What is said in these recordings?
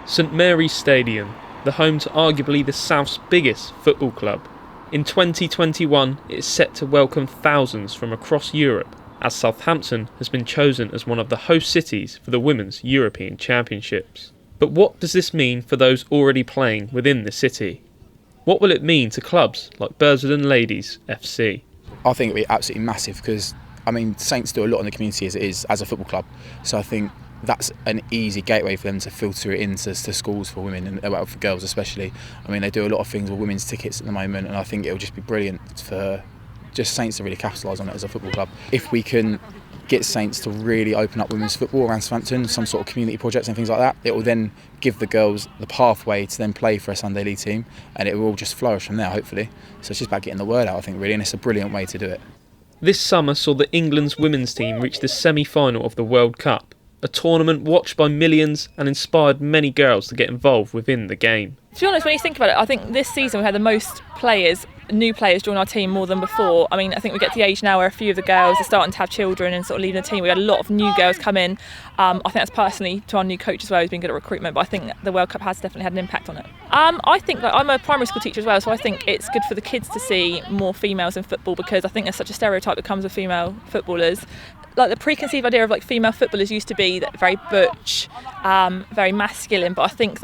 St Mary's Stadium, the home to arguably the South's biggest football club. In 2021, it is set to welcome thousands from across Europe, as Southampton has been chosen as one of the host cities for the Women's European Championships. But what does this mean for those already playing within the city? What will it mean to clubs like Burswood Ladies FC? I think it'll be absolutely massive because, Saints do a lot in the community as it is as a football club. So I think that's an easy gateway for them to filter it into schools for women and for girls especially. They do a lot of things with women's tickets at the moment, and I think it'll just be brilliant for just Saints to really capitalise on it as a football club. If we can get Saints to really open up women's football around Southampton, some sort of community projects and things like that, it will then give the girls the pathway to then play for a Sunday League team, and it will all just flourish from there, hopefully. So it's just about getting the word out, I think, really, and it's a brilliant way to do it. This summer saw the England's women's team reach the semi-final of the World Cup, a tournament watched by millions and inspired many girls to get involved within the game. To be honest, when you think about it, I think this season we had the most new players join our team more than before. I think we get to the age now where a few of the girls are starting to have children and sort of leaving the team. We had a lot of new girls come in. I think that's personally to our new coach as well, who's been good at recruitment, but I think the World Cup has definitely had an impact on it. I think that I'm a primary school teacher as well, so I think it's good for the kids to see more females in football, because I think there's such a stereotype that comes with female footballers. Like the preconceived idea of female footballers used to be that very butch, very masculine, but I think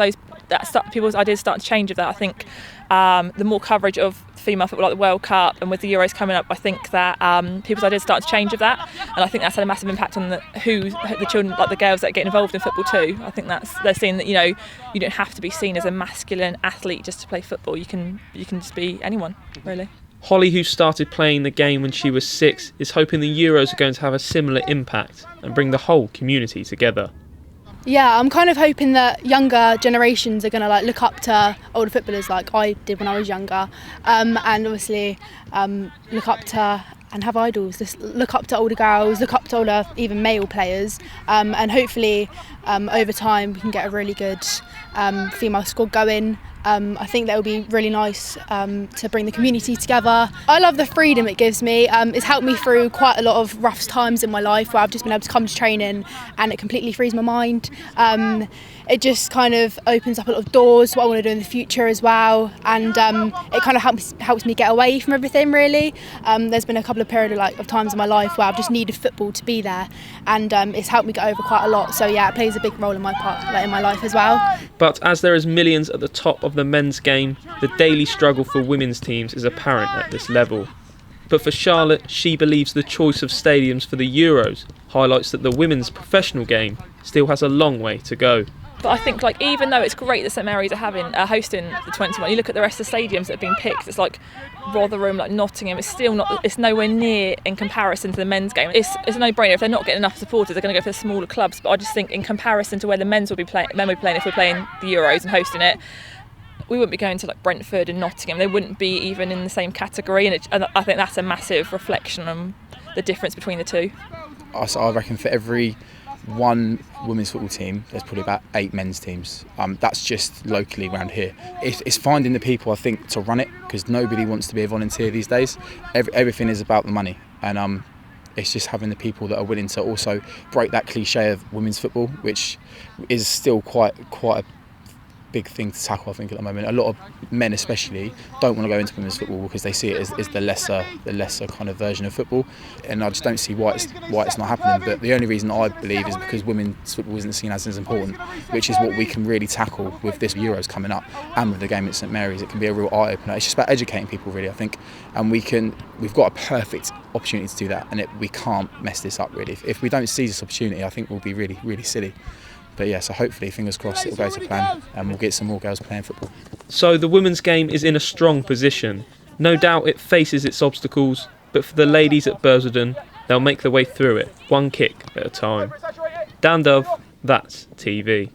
people's ideas start to change of that. I think the more coverage of female football, like the World Cup and with the Euros coming up, I think that people's ideas start to change of that, and I think that's had a massive impact on the children, like the girls that get involved in football too. I think they're seeing that you don't have to be seen as a masculine athlete just to play football. You can just be anyone, really. Holly, who started playing the game when she was 6, is hoping the Euros are going to have a similar impact and bring the whole community together. Yeah, I'm kind of hoping that younger generations are going to look up to older footballers like I did when I was younger, and obviously look up to and have idols. Just look up to older girls, look up to older even male players, and hopefully over time we can get a really good female squad going. I think that would be really nice to bring the community together. I love the freedom it gives me. It's helped me through quite a lot of rough times in my life where I've just been able to come to training and it completely frees my mind. It just kind of opens up a lot of doors, what I want to do in the future as well, and it kind of helps me get away from everything, really. There's been a couple of periods of times in my life where I've just needed football to be there, and it's helped me get over quite a lot. So yeah, it plays a big role in my in my life as well. But as there is millions at the top of the men's game, the daily struggle for women's teams is apparent at this level. But for Charlotte, she believes the choice of stadiums for the Euros highlights that the women's professional game still has a long way to go. But I think even though it's great that St Mary's are hosting the 21, you look at the rest of the stadiums that have been picked, it's like Rotherham, like Nottingham, it's nowhere near in comparison to the men's game. It's a no-brainer. If they're not getting enough supporters, they're going to go for the smaller clubs. But I just think in comparison to where the men will be playing if we're playing the Euros and hosting it, we wouldn't be going to Brentford and Nottingham. They wouldn't be even in the same category, and I think that's a massive reflection on the difference between the two. I reckon for every one women's football team, there's probably about 8 men's teams. That's just locally around here. It's finding the people, I think, to run it, because nobody wants to be a volunteer these days. Everything is about the money, and it's just having the people that are willing to also break that cliche of women's football, which is still quite a big thing to tackle, I think, at the moment. A lot of men especially don't want to go into women's football because they see it as the lesser kind of version of football, and I just don't see why it's not happening. But the only reason I believe is because women's football isn't seen as important, which is what we can really tackle with this Euros coming up and with the game at St Mary's. It can be a real eye-opener. It's just about educating people, really, I think, and we've got a perfect opportunity to do that, and we can't mess this up, really. If we don't seize this opportunity, I think we'll be really, really silly. But yeah, so hopefully, fingers crossed, it'll go to plan and we'll get some more girls playing football. So the women's game is in a strong position. No doubt it faces its obstacles, but for the ladies at Burswood, they'll make their way through it, one kick at a time. Dan Dove, that's TV.